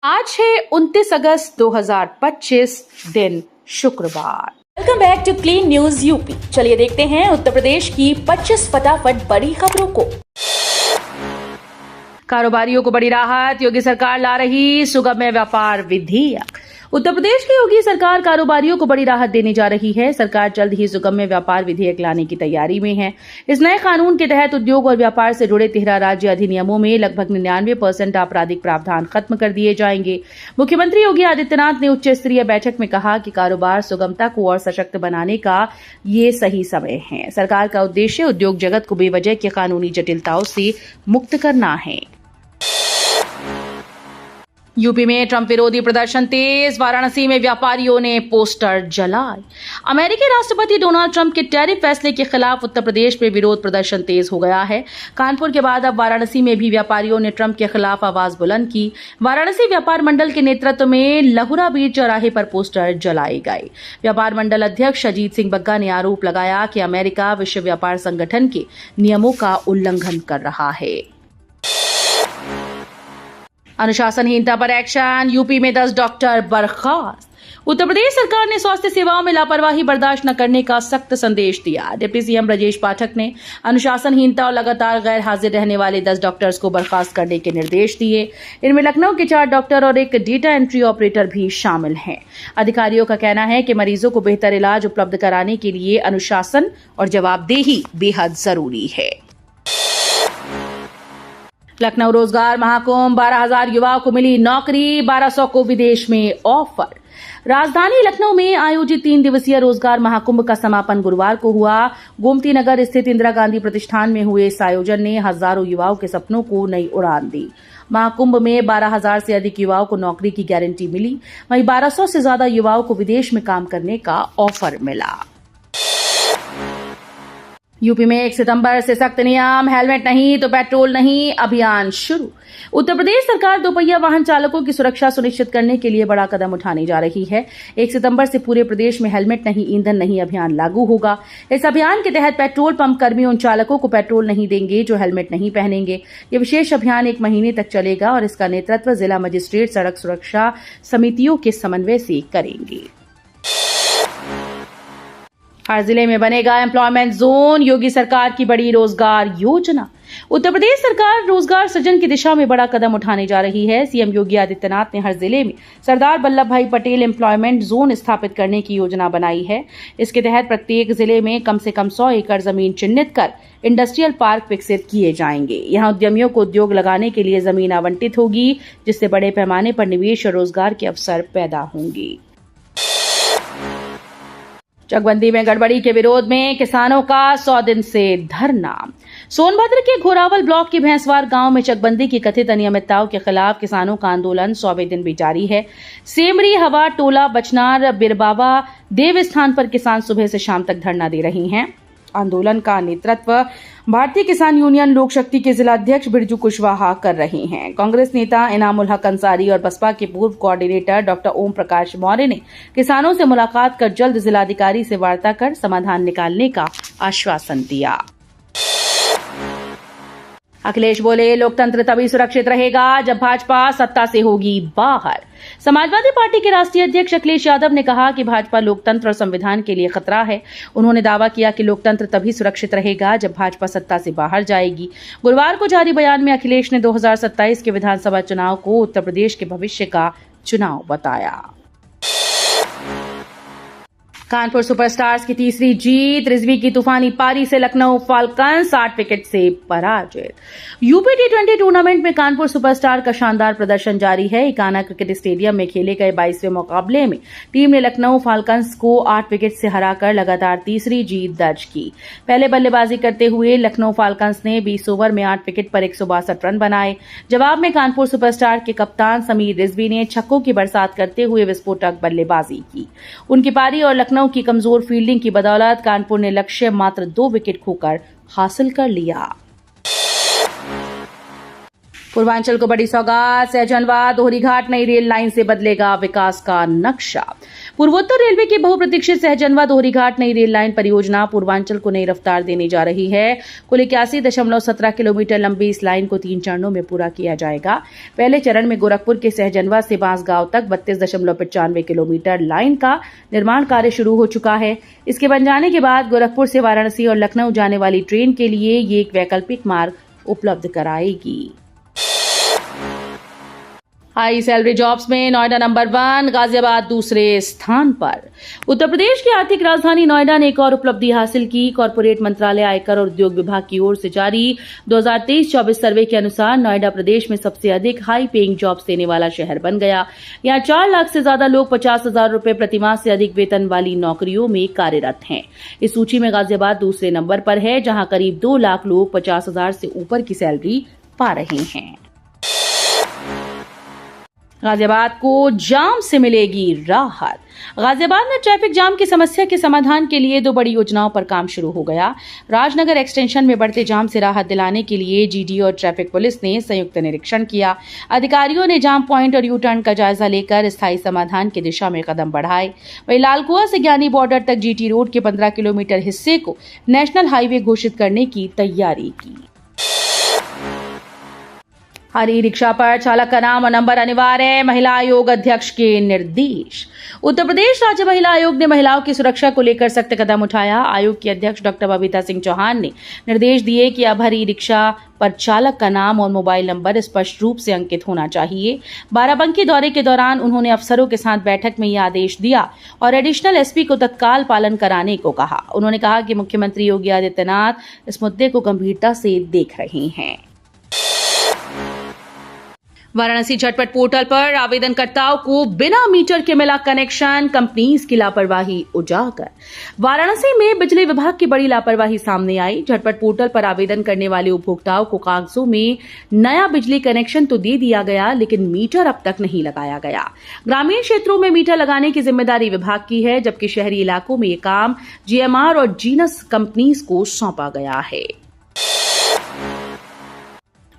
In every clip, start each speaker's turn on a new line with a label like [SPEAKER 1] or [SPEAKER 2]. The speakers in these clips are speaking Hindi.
[SPEAKER 1] आज है 29 अगस्त 2025 दिन शुक्रवार।
[SPEAKER 2] Welcome back to Clean News UP. चलिए देखते हैं उत्तर प्रदेश की 25 फटाफट बड़ी खबरों को।
[SPEAKER 1] कारोबारियों को बड़ी राहत, योगी सरकार ला रही सुगम्य व्यापार विधेयक। उत्तर प्रदेश की योगी सरकार कारोबारियों को बड़ी राहत देने जा रही है। सरकार जल्द ही सुगम्य व्यापार विधेयक लाने की तैयारी में है। इस नए कानून के तहत उद्योग और व्यापार से जुड़े 13 राज्य अधिनियमों में लगभग 99% आपराधिक प्रावधान खत्म कर दिए जाएंगे। मुख्यमंत्री योगी आदित्यनाथ ने उच्च स्तरीय बैठक में कहा कि कारोबार सुगमता को और सशक्त बनाने का ये सही समय है। सरकार का उद्देश्य उद्योग जगत को बेवजह की कानूनी जटिलताओं से मुक्त करना है। यूपी में ट्रंप विरोधी प्रदर्शन तेज, वाराणसी में व्यापारियों ने पोस्टर जलाए। अमेरिकी राष्ट्रपति डोनाल्ड ट्रंप के टैरिफ फैसले के खिलाफ उत्तर प्रदेश में विरोध प्रदर्शन तेज हो गया है। कानपुर के बाद अब वाराणसी में भी व्यापारियों ने ट्रंप के खिलाफ आवाज बुलंद की। वाराणसी व्यापार मंडल के नेतृत्व में लहुरा बीच चौराहे पर पोस्टर जलाए गए। व्यापार मंडल अध्यक्ष अजीत सिंह बग्गा ने आरोप लगाया कि अमेरिका विश्व व्यापार संगठन के नियमों का उल्लंघन कर रहा है। अनुशासनहीनता पर एक्शन, यूपी में 10 डॉक्टर बर्खास्त। उत्तर प्रदेश सरकार ने स्वास्थ्य सेवाओं में लापरवाही बर्दाश्त न करने का सख्त संदेश दिया। डिप्टी सीएम ब्रजेश पाठक ने अनुशासनहीनता और लगातार गैर हाजिर रहने वाले 10 डॉक्टर्स को बर्खास्त करने के निर्देश दिए। इनमें लखनऊ के 4 डॉक्टर और एक डेटा एंट्री ऑपरेटर भी शामिल हैं। अधिकारियों का कहना है कि मरीजों को बेहतर इलाज उपलब्ध कराने के लिए अनुशासन और जवाबदेही बेहद जरूरी है। लखनऊ रोजगार महाकुंभ, 12,000 युवाओं को मिली नौकरी, 1200 को विदेश में ऑफर। राजधानी लखनऊ में आयोजित 3 दिवसीय रोजगार महाकुंभ का समापन गुरुवार को हुआ। गोमती नगर स्थित इंदिरा गांधी प्रतिष्ठान में हुए इस आयोजन ने हजारों युवाओं के सपनों को नई उड़ान दी। महाकुंभ में 12,000 से अधिक युवाओं को नौकरी की गारंटी मिली, वहीं 1200 से ज्यादा युवाओं को विदेश में काम करने का ऑफर मिला। यूपी में 1 सितंबर से सख्त नियम, हेलमेट नहीं तो पेट्रोल नहीं अभियान शुरू। उत्तर प्रदेश सरकार दोपहिया वाहन चालकों की सुरक्षा सुनिश्चित करने के लिए बड़ा कदम उठाने जा रही है। 1 सितंबर से पूरे प्रदेश में हेलमेट नहीं ईंधन नहीं अभियान लागू होगा। इस अभियान के तहत पेट्रोल पंप कर्मी उन चालकों को पेट्रोल नहीं देंगे जो हेलमेट नहीं पहनेंगे। ये विशेष अभियान 1 महीने तक चलेगा और इसका नेतृत्व जिला मजिस्ट्रेट सड़क सुरक्षा समितियों के समन्वय से करेंगे। हर जिले में बनेगा एम्प्लॉयमेंट जोन, योगी सरकार की बड़ी रोजगार योजना। उत्तर प्रदेश सरकार रोजगार सृजन की दिशा में बड़ा कदम उठाने जा रही है। सीएम योगी आदित्यनाथ ने हर जिले में सरदार वल्लभ भाई पटेल एम्प्लॉयमेंट जोन स्थापित करने की योजना बनाई है। इसके तहत प्रत्येक जिले में कम से कम 100 एकड़ जमीन चिन्हित कर इंडस्ट्रियल पार्क विकसित किए जाएंगे। यहां उद्यमियों को उद्योग लगाने के लिए जमीन आवंटित होगी, जिससे बड़े पैमाने पर निवेश और रोजगार के अवसर पैदा होंगे। चकबंदी में गड़बड़ी के विरोध में किसानों का 100 दिन से धरना। सोनभद्र के घोरावल ब्लॉक के भैंसवार गांव में चकबंदी की कथित अनियमितताओं के खिलाफ किसानों का आंदोलन 100वें दिन भी जारी है। सेमरी, हवा, टोला, बचनार, बिरबावा, देव स्थान पर किसान सुबह से शाम तक धरना दे रहे हैं। आंदोलन का नेतृत्व भारतीय किसान यूनियन लोक शक्ति के जिलाध्यक्ष बिरजू कुशवाहा कर रहे हैं। कांग्रेस नेता इनामुल हक अंसारी और बसपा के पूर्व कोऑर्डिनेटर डॉक्टर ओम प्रकाश मौर्य ने किसानों से मुलाकात कर जल्द जिलाधिकारी से वार्ता कर समाधान निकालने का आश्वासन दिया। अखिलेश बोले, लोकतंत्र तभी सुरक्षित रहेगा जब भाजपा सत्ता से होगी बाहर। समाजवादी पार्टी के राष्ट्रीय अध्यक्ष अखिलेश यादव ने कहा कि भाजपा लोकतंत्र और संविधान के लिए खतरा है। उन्होंने दावा किया कि लोकतंत्र तभी सुरक्षित रहेगा जब भाजपा सत्ता से बाहर जाएगी। गुरुवार को जारी बयान में अखिलेश ने 2027 के विधानसभा चुनाव को उत्तर प्रदेश के भविष्य का चुनाव बताया। कानपुर सुपरस्टार्स की तीसरी जीत, रिजवी की तूफानी पारी से लखनऊ फाल्कन्स 8 विकेट से पराजित। यूपी T20 टूर्नामेंट में कानपुर सुपरस्टार का शानदार प्रदर्शन जारी है। इकाना क्रिकेट स्टेडियम में खेले गए 22वें मुकाबले में टीम ने लखनऊ फाल्कन्स को 8 विकेट से हराकर लगातार तीसरी जीत दर्ज की। पहले बल्लेबाजी करते हुए लखनऊ फाल्कन्स ने 20 ओवर में 8 विकेट पर 162 रन बनाए। जवाब में कानपुर सुपरस्टार के कप्तान समीर रिजवी ने छक्कों की बरसात करते हुए विस्फोटक बल्लेबाजी की। उनकी पारी और लखनऊ की कमजोर फील्डिंग की बदौलत कानपुर ने लक्ष्य मात्र 2 विकेट खोकर हासिल कर लिया। पूर्वांचल को बड़ी सौगात, सहजनवा दोहरी घाट नई रेल लाइन से बदलेगा विकास का नक्शा। पूर्वोत्तर रेलवे की बहुप्रतीक्षित सहजनवा दोहरीघाट नई रेल लाइन परियोजना पूर्वांचल को नई रफ्तार देने जा रही है। कुल 81.17 किलोमीटर लंबी इस लाइन को 3 चरणों में पूरा किया जाएगा। पहले चरण में गोरखपुर के सहजनवा से बांसगांव तक 32.95 किलोमीटर लाइन का निर्माण कार्य शुरू हो चुका है। इसके बन जाने के बाद गोरखपुर से वाराणसी और लखनऊ जाने वाली ट्रेन के लिए ये एक वैकल्पिक मार्ग उपलब्ध कराएगी। हाई सैलरी जॉब्स में नोएडा नंबर 1, गाजियाबाद दूसरे स्थान पर। उत्तर प्रदेश की आर्थिक राजधानी नोएडा ने एक और उपलब्धि हासिल की। कॉर्पोरेट मंत्रालय आयकर और उद्योग विभाग की ओर से जारी 2023-24 सर्वे के अनुसार नोएडा प्रदेश में सबसे अधिक हाई पेइंग जॉब्स देने वाला शहर बन गया। यहाँ 4 लाख से ज्यादा लोग 50,000 रुपए प्रतिमाह से अधिक वेतन वाली नौकरियों में कार्यरत हैं। इस सूची में गाजियाबाद दूसरे नंबर पर है, जहां करीब 2 लाख लोग 50,000 से ऊपर की सैलरी पा रहे हैं। गाजियाबाद को जाम से मिलेगी राहत। गाजियाबाद में ट्रैफिक जाम की समस्या के समाधान के लिए 2 बड़ी योजनाओं पर काम शुरू हो गया। राजनगर एक्सटेंशन में बढ़ते जाम से राहत दिलाने के लिए जीडी और ट्रैफिक पुलिस ने संयुक्त निरीक्षण किया। अधिकारियों ने जाम पॉइंट और यू टर्न का जायजा लेकर स्थायी समाधान की दिशा में कदम बढ़ाए। वहीं लालकुआ से ज्ञानी बॉर्डर तक जीटी रोड के 15 किलोमीटर हिस्से को नेशनल हाईवे घोषित करने की तैयारी की। हर ई रिक्शा पर चालक का नाम और नंबर अनिवार्य, महिला आयोग अध्यक्ष के निर्देश। उत्तर प्रदेश राज्य महिला आयोग ने महिलाओं की सुरक्षा को लेकर सख्त कदम उठाया। आयोग की अध्यक्ष डॉक्टर बबीता सिंह चौहान ने निर्देश दिए कि अब हर ई रिक्शा पर चालक का नाम और मोबाइल नंबर स्पष्ट रूप से अंकित होना चाहिए। बाराबंकी दौरे के दौरान उन्होंने अफसरों के साथ बैठक में यह आदेश दिया और एडिशनल एसपी को तत्काल पालन कराने को कहा। उन्होंने कहा कि मुख्यमंत्री योगी आदित्यनाथ इस मुद्दे को गंभीरता से देख रहे हैं। वाराणसी झटपट पोर्टल पर आवेदनकर्ताओं को बिना मीटर के मिला कनेक्शन, कंपनीज की लापरवाही उजागर। वाराणसी में बिजली विभाग की बड़ी लापरवाही सामने आई। झटपट पोर्टल पर आवेदन करने वाले उपभोक्ताओं को कागजों में नया बिजली कनेक्शन तो दे दिया गया, लेकिन मीटर अब तक नहीं लगाया गया। ग्रामीण क्षेत्रों में मीटर लगाने की जिम्मेदारी विभाग की है, जबकि शहरी इलाकों में ये काम जीएमआर और जीनस कंपनीज को सौंपा गया है।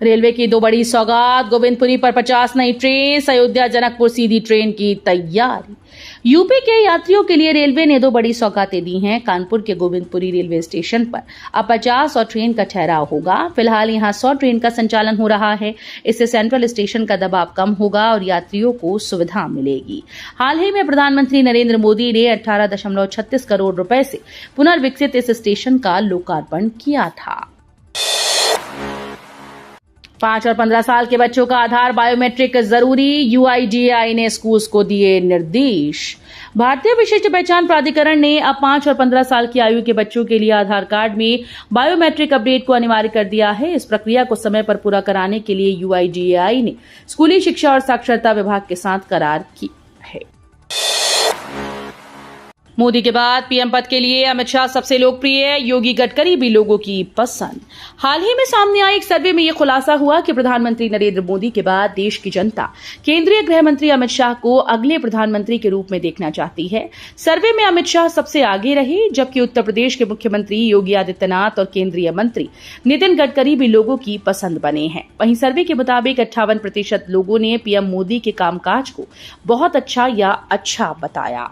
[SPEAKER 1] रेलवे की 2 बड़ी सौगात, गोविंदपुरी पर 50 नई ट्रेन, अयोध्या जनकपुर सीधी ट्रेन की तैयारी। यूपी के यात्रियों के लिए रेलवे ने 2 बड़ी सौगातें दी हैं। कानपुर के गोविंदपुरी रेलवे स्टेशन पर अब 50 और ट्रेन का ठहराव होगा। फिलहाल यहां 100 ट्रेन का संचालन हो रहा है। इससे सेंट्रल स्टेशन का दबाव कम होगा और यात्रियों को सुविधा मिलेगी। हाल ही में प्रधानमंत्री नरेंद्र मोदी ने 18.36 करोड़ रुपए से पुनर्विकसित इस स्टेशन का लोकार्पण किया था। 5 और 15 साल के बच्चों का आधार बायोमेट्रिक जरूरी, यूआईडीएआई ने स्कूल्स को दिए निर्देश। भारतीय विशिष्ट पहचान प्राधिकरण ने अब 5 और 15 साल की आयु के बच्चों के लिए आधार कार्ड में बायोमेट्रिक अपडेट को अनिवार्य कर दिया है। इस प्रक्रिया को समय पर पूरा कराने के लिए यूआईडीएआई ने स्कूली शिक्षा और साक्षरता विभाग के साथ करार किया है। मोदी के बाद पीएम पद के लिए अमित शाह सबसे लोकप्रिय, योगी गडकरी भी लोगों की पसंद। हाल ही में सामने आए एक सर्वे में यह खुलासा हुआ कि प्रधानमंत्री नरेंद्र मोदी के बाद देश की जनता केंद्रीय गृह मंत्री अमित शाह को अगले प्रधानमंत्री के रूप में देखना चाहती है। सर्वे में अमित शाह सबसे आगे रहे, जबकि उत्तर प्रदेश के मुख्यमंत्री योगी आदित्यनाथ और केंद्रीय मंत्री नितिन गडकरी भी लोगों की पसंद बने हैं। वहीं सर्वे के मुताबिक 58% लोगों ने पीएम मोदी के कामकाज को बहुत अच्छा या अच्छा बताया।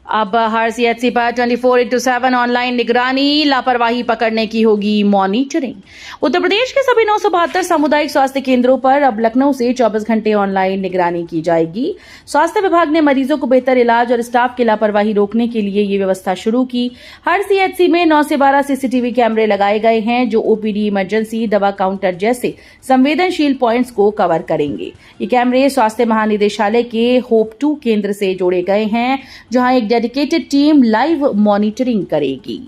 [SPEAKER 1] अब हर सीएचसी पर 24/7 ऑनलाइन निगरानी, लापरवाही पकड़ने की होगी मॉनिटरिंग। उत्तर प्रदेश के सभी 972 सामुदायिक स्वास्थ्य केंद्रों पर अब लखनऊ से 24 घंटे ऑनलाइन निगरानी की जाएगी। स्वास्थ्य विभाग ने मरीजों को बेहतर इलाज और स्टाफ की लापरवाही रोकने के लिए ये व्यवस्था शुरू की। हर सीएचसी में 9 से 12 सीसीटीवी कैमरे लगाए गए हैं, जो ओपीडी, इमरजेंसी, दवा काउंटर जैसे संवेदनशील पॉइंट्स को कवर करेंगे। ये कैमरे स्वास्थ्य महानिदेशालय के होप 2 केंद्र से जोड़े गए हैं, जहां एक डेडिकेटेड टीम लाइव मॉनिटरिंग करेगी।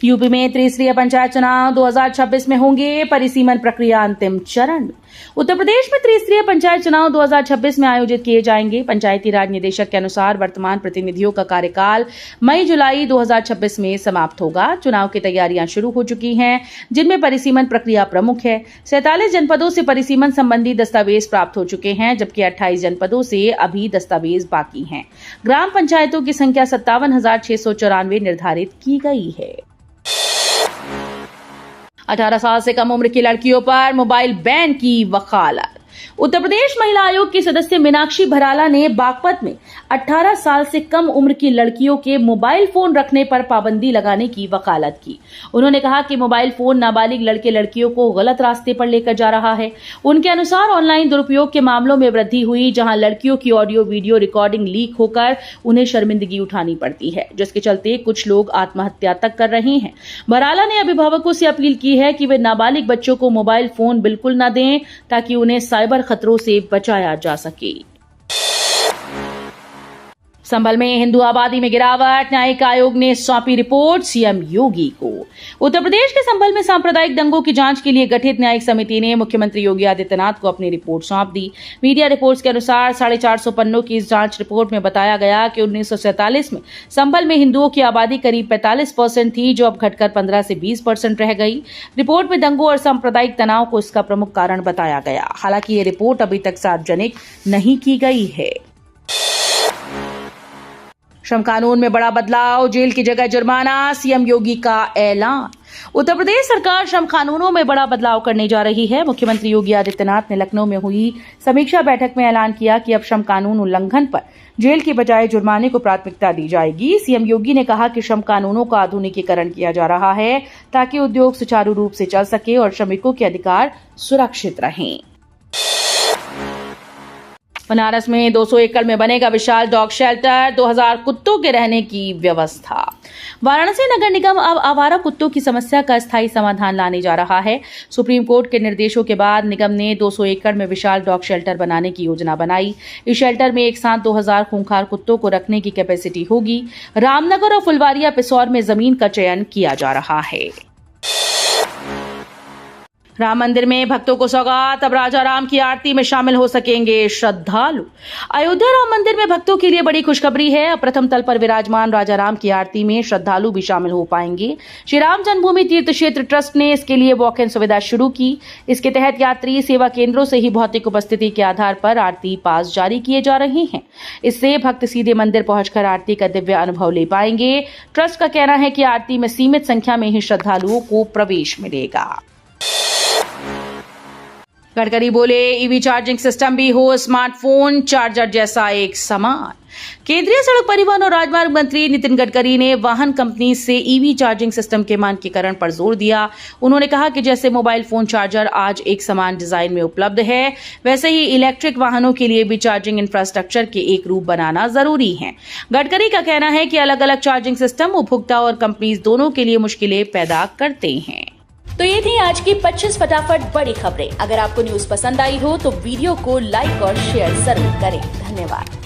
[SPEAKER 1] यूपी में त्रिस्तरीय पंचायत चुनाव 2026 में होंगे, परिसीमन प्रक्रिया अंतिम चरण। उत्तर प्रदेश में त्रिस्तरीय पंचायत चुनाव 2026 में आयोजित किए जाएंगे। पंचायती राज निदेशक के अनुसार वर्तमान प्रतिनिधियों का कार्यकाल मई-जुलाई 2026 में समाप्त होगा। चुनाव की तैयारियां शुरू हो चुकी हैं, जिनमें परिसीमन प्रक्रिया प्रमुख है। 47 जनपदों से परिसीमन संबंधी दस्तावेज प्राप्त हो चुके हैं, जबकि 28 जनपदों से अभी दस्तावेज बाकी हैं। ग्राम पंचायतों की संख्या 57,694 निर्धारित की गई है। 18 साल से कम उम्र की लड़कियों पर मोबाइल बैन की वकालत। उत्तर प्रदेश महिला आयोग की सदस्य मीनाक्षी भराला ने बागपत में 18 साल से कम उम्र की लड़कियों के मोबाइल फोन रखने पर पाबंदी लगाने की वकालत की। उन्होंने कहा कि मोबाइल फोन नाबालिग लड़के लड़कियों को गलत रास्ते पर लेकर जा रहा है। उनके अनुसार ऑनलाइन दुरुपयोग के मामलों में वृद्धि हुई, जहां लड़कियों की ऑडियो वीडियो रिकॉर्डिंग लीक होकर उन्हें शर्मिंदगी उठानी पड़ती है, जिसके चलते कुछ लोग आत्महत्या तक कर रहे हैं। भराला ने अभिभावकों से अपील की है कि वे नाबालिग बच्चों को मोबाइल फोन बिल्कुल न दें, ताकि उन्हें साइबर खतरों से बचाया जा सके। संभल में हिंदू आबादी में गिरावट, न्यायिक आयोग ने सौंपी रिपोर्ट सीएम योगी को। उत्तर प्रदेश के संभल में सांप्रदायिक दंगों की जांच के लिए गठित न्यायिक समिति ने मुख्यमंत्री योगी आदित्यनाथ को अपनी रिपोर्ट सौंप दी। मीडिया रिपोर्ट्स के अनुसार 450 पन्नों की इस जांच रिपोर्ट में बताया गया कि 1947 में संभल में हिंदुओं की आबादी करीब 45% थी, जो अब घटकर 15 से 20% रह गई। रिपोर्ट में दंगों और सांप्रदायिक तनाव को इसका प्रमुख कारण बताया गया। हालांकि ये रिपोर्ट अभी तक सार्वजनिक नहीं की गई है। श्रम कानून में बड़ा बदलाव, जेल की जगह जुर्माना, सीएम योगी का ऐलान। उत्तर प्रदेश सरकार श्रम कानूनों में बड़ा बदलाव करने जा रही है। मुख्यमंत्री योगी आदित्यनाथ ने लखनऊ में हुई समीक्षा बैठक में ऐलान किया कि अब श्रम कानून उल्लंघन पर जेल की बजाय जुर्माने को प्राथमिकता दी जाएगी। सीएम योगी ने कहा कि श्रम कानूनों का आधुनिकीकरण किया जा रहा है, ताकि उद्योग सुचारू रूप से चल सके और श्रमिकों के अधिकार सुरक्षित रहें। बनारस में 200 एकड़ में बनेगा विशाल डॉग शेल्टर, 2000 कुत्तों के रहने की व्यवस्था। वाराणसी नगर निगम अब आवारा कुत्तों की समस्या का स्थायी समाधान लाने जा रहा है। सुप्रीम कोर्ट के निर्देशों के बाद निगम ने 200 एकड़ में विशाल डॉग शेल्टर बनाने की योजना बनाई। इस शेल्टर में एक साथ 2000 खूंखार कुत्तों को रखने की कैपेसिटी होगी। रामनगर और फुलवारिया पिसौर में जमीन का चयन किया जा रहा है। राम मंदिर में भक्तों को सौगात, अब राजा राम की आरती में शामिल हो सकेंगे श्रद्धालु। अयोध्या राम मंदिर में भक्तों के लिए बड़ी खुशखबरी है। अब प्रथम तल पर विराजमान राजा राम की आरती में श्रद्धालु भी शामिल हो पाएंगे। श्री राम जन्मभूमि तीर्थ क्षेत्र ट्रस्ट ने इसके लिए वॉक इन सुविधा शुरू की। इसके तहत यात्री सेवा केंद्रों से ही भौतिक उपस्थिति के आधार पर आरती पास जारी किए जा रहे हैं। इससे भक्त सीधे मंदिर पहुंचकर आरती का दिव्य अनुभव ले पाएंगे। ट्रस्ट का कहना है कि आरती में सीमित संख्या में ही श्रद्धालुओं को प्रवेश मिलेगा। गडकरी बोले, ईवी चार्जिंग सिस्टम भी हो स्मार्टफोन चार्जर जैसा एक सामान। केंद्रीय सड़क परिवहन और राजमार्ग मंत्री नितिन गडकरी ने वाहन कंपनी से ईवी चार्जिंग सिस्टम के मानकीकरण पर जोर दिया। उन्होंने कहा कि जैसे मोबाइल फोन चार्जर आज एक समान डिजाइन में उपलब्ध है, वैसे ही इलेक्ट्रिक वाहनों के लिए भी चार्जिंग इंफ्रास्ट्रक्चर के एक रूप बनाना जरूरी है। गडकरी का कहना है कि अलग अलग चार्जिंग सिस्टम उपभोक्ता और कंपनीज दोनों के लिए मुश्किलें पैदा करते हैं।
[SPEAKER 2] तो ये थी आज की 25 फटाफट बड़ी खबरें। अगर आपको न्यूज पसंद आई हो तो वीडियो को लाइक और शेयर जरूर करें। धन्यवाद।